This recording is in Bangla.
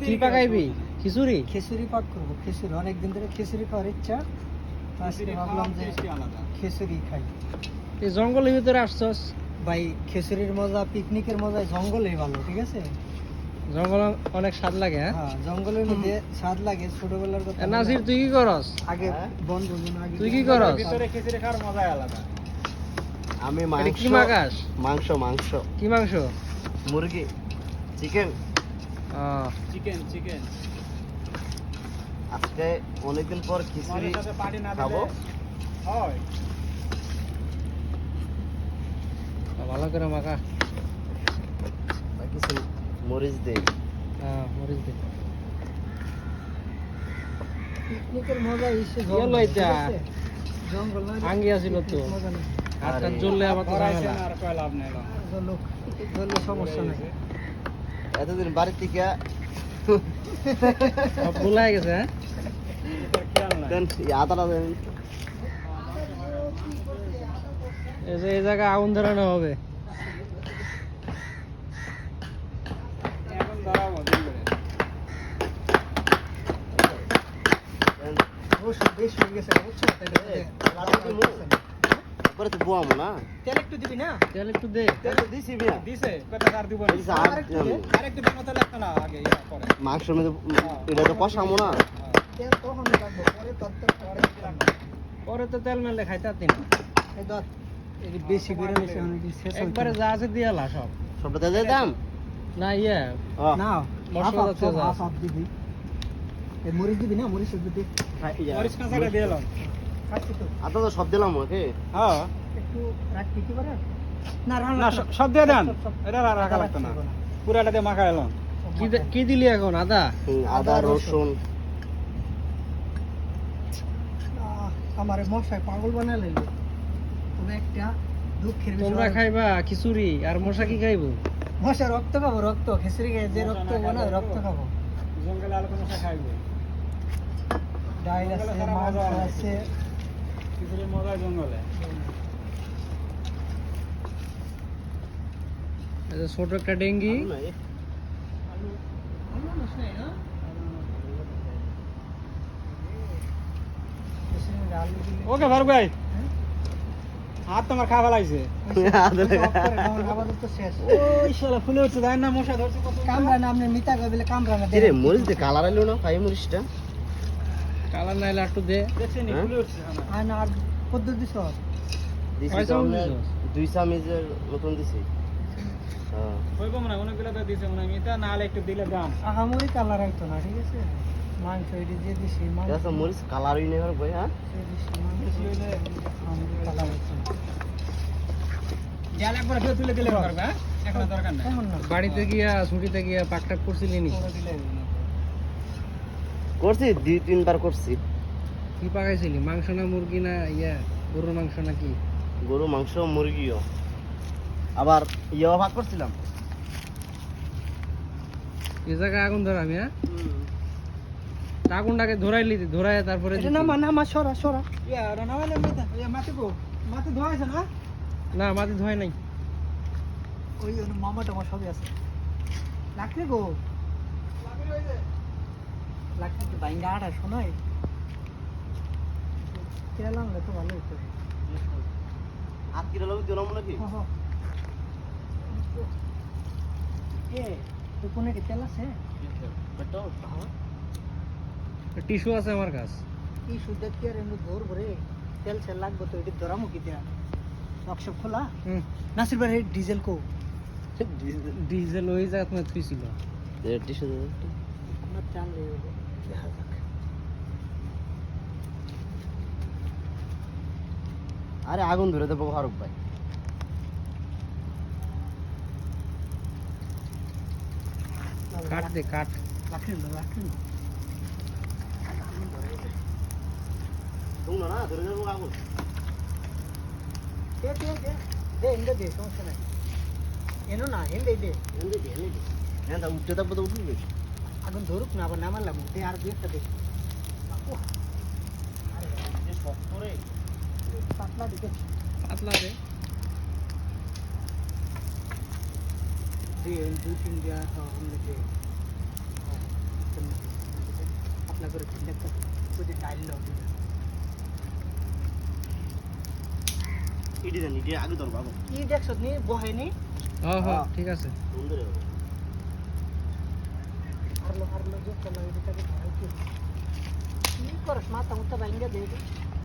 কি পাকাইবি? খিচুড়ি? খিচুড়ি পাক করবো। খিচুড়ি অনেকদিন ধরে খিচুড়ি খাওয়ার ইচ্ছা, আজকে ভাবলাম যে খিচুড়ি খাই। এই জঙ্গলের ভিতরে আসছস? ভাই খিচুড়ির মজা, পিকনিকের মজা জঙ্গলেই ভালো, ঠিক আছে? জঙ্গল অনেক স্বাদ লাগে। হ্যাঁ, জঙ্গলের মধ্যে স্বাদ লাগে। ছোটবেলার কথা নাসির তুই কি করস? আগে বন্ধু আগে তুই কি করস? ভিতরে খিচুড়ি খাওয়ার মজাই আলাদা। আমি কি মাগাস? মাংস কি মাংস? মুরগি, চিকেন। চিকেন আজকে অনেকদিন পর খিচুড়ি সাথে পার্টি না খাবো। দিলে হয়। ভালো করে মাখা। কিছু মরিচ দেই। মরিচ দে। পিকনিকের মজা এসে গেলো এটা। জঙ্গল না আঙ্গি আছিল তো। মজা নেই। আজকাল জ্বললে আবার তো ধরাইছে ঝামেলা। না, আর কয় লাভ নাই। জলে সমস্যা নাই। এতদিন বাড়ি থেকে সব ভুলাই গেছে। খেয়াল নাই। দেন আদাটা দেন। এই যে এই জায়গায় আগুন ধরানো হবে। এখন ধরাবো দিন করে। দেন। অবশ্যই বেশি হয়ে গেছে, বুঝছো? পরে তো বুয়ামো না। তেল একটু দিবি না? তেল একটু দে। তেল তো দিছি মিয়া। দিছে কয়টা আর দিব না। দিছে আর দিলাম। আরেকটু দিন মতো লাগতো না আগে ইয়া করে। মাংসের মধ্যে এটা তো কষামো না। তেল তখন লাগবে, পরে তরকারি পরে লাগবে। পরে তো তেল মেলে খাইতে পারতি না। এই ধর, এই যে বেশি করে নিছে অনেক শেষ হইছে। একবারে যা আছে দিয়ে লা সব। সবটা তেল দিয়ে দাম। না ইয়ে না, মশলা হাফ জাতীয় যা আছে। হাফ দিবি। এই মরিচ দিবি না? মরিচ দিবি। মরিচ কাঁচাটা দিয়ে এলাম। খাচ্ছি তো। আদা তো সব দিলাম ওকে। হ্যাঁ একটু রাখবি কি করে? না, না সব দিয়ে দেন। এটা আর রাখা লাগতো না। পুরাটা দিয়ে মাখা এলাম। কি দিলি এখন? আদা? আদা রসুন। আমার মশাই পাগল বানায় লাইলো। তবে একটা দুঃখের তোমরা বিষয়, খাইবা খিচুড়ি আর মশা কি খাইবো? মশা রক্ত খাবো, রক্ত খিচুড়ি খেয়ে যে রক্ত বানায় রক্ত খাবো। জঙ্গলে আলু মশা খাইবো। ডাইল আছে, মাংস আছে। খিচুড়ির মজা জঙ্গলে। এই যে ছোট একটা ডেঙ্গি। ওকে ফারুক ভাই, হাত তোমার খাওয়া লাগছে। ওই শালা ফুলে উঠছে, তাই না? মশা ধরছে কত। কামরা না, আপনি মিতা কই বলে কামরা না। কিরে মরিচ দিয়ে কালার আইলো না ভাই মরিচটা। কালার নাইলে একটু দে। দেখছেন হ্যাঁ? ফুলে উঠছে খানা। আর না, আর পদ্ধতি সব। দিছি কয় তো চামচ আমরা দিছস? 2 চামচের মতন দিছি। হ্যাঁ। হইব মনে হয়, অনেকগুলো তো দিছে মনে হয়। মিতা না হলে একটু দিলে দাম। আহামরি কালার আইতো না, ঠিক আছে? মাংস এটি যে দিছি, মাংস এটা মরিচ কালারই নেই ভাই। হ্যাঁ দিছি, মাংস হইলে আহামরি কালার আইতো না। জাল একবার ফের তুলে দিলে পারবে। হ্যাঁ, এখন আর দরকার নাই। এখন না, বাড়িতে গিয়া ছুটিতে গিয়া পাকটাক করছিলি নি? করে দিলে হইবে না। করছি 2-3 বার করছি। কি পাকাইছিলি? মাংস না মুরগি না ইয়া গরুর মাংস নাকি? গরু মাংস মুরগিও। আবার ইয়েও ভাগ করছিলাম। এই জায়গায় আগুন ধরাবি? হ্যাঁ, আগুনটাকে ধরাইলি, ধরাই তারপরে এটা দিতি। নামা সরা সরা। ইয়া রানাওয়ালা মিতা, ইয়া মাটি কো। মাটি ধোয়াইছে না? না মাটি ধোয় নাই। ওই মামা টামা সবই আছে। লাকড়ি গো, লাকড়ি তো বাইঙ্গা আটা শোনাই। তেল আনলে তো ভালো হতো। হাত কিলো লোক দিলাম নাকি? তো কোনে কি তেল আছে? টিস্যু আছে আমার কাছে। এই শুদ্ধ কি আর এমনি ধর ভরে তেল সেল লাগবে তো, এটি ধরামো কি দেয়া? নকশা খোলা। নাসির ভাই ডিজেল কো? ডিজেল ওই জায়গা তুমি থুইছিল। টিস্যু দে। আমার চাল লেগে দেখা যাক। আরে আগুন ধরে দেবো ফারুক ভাই। কাট দে কাট। লাকড়ি লাকড়ি শুনো না ধরে দেবো আগুন। দে দে দে দে, এন্ডে দে, সমস্যা নাই। এনো না, এন্ডে দে। এনে দে এনে দে। হ্যাঁ তা উঠতে থাকবো তো উঠবে। আগুন ধরুক না, আবার নামার লাগবো। দে আর দুই একটা দে। যে শক্ত রে। পাতলা দিকে পাতলা দে। দে, দুই তিন দেওয়া অন্য দে। পাতলা করে দেখতে ওই যে টাইল লো ইডি জানি ইডি আগে ধরবো আগে কি দেখছ নি বহেনি হ্যাঁ হ্যাঁ হ্যাঁ। ঠিক আছে সুন্দর হবে। হারলো যে চলো এটাকে ধরে কি করছ মাথা মুতা ভাঙ্গা দে